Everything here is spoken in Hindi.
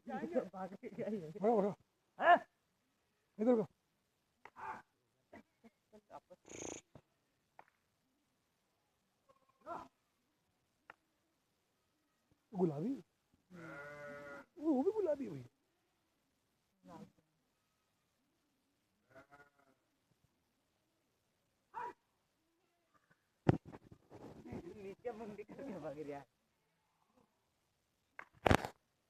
बड़ा इधर को गुलाबी वो भी गुलाबी हुई नीचे मुंडी करके भाग रहा है।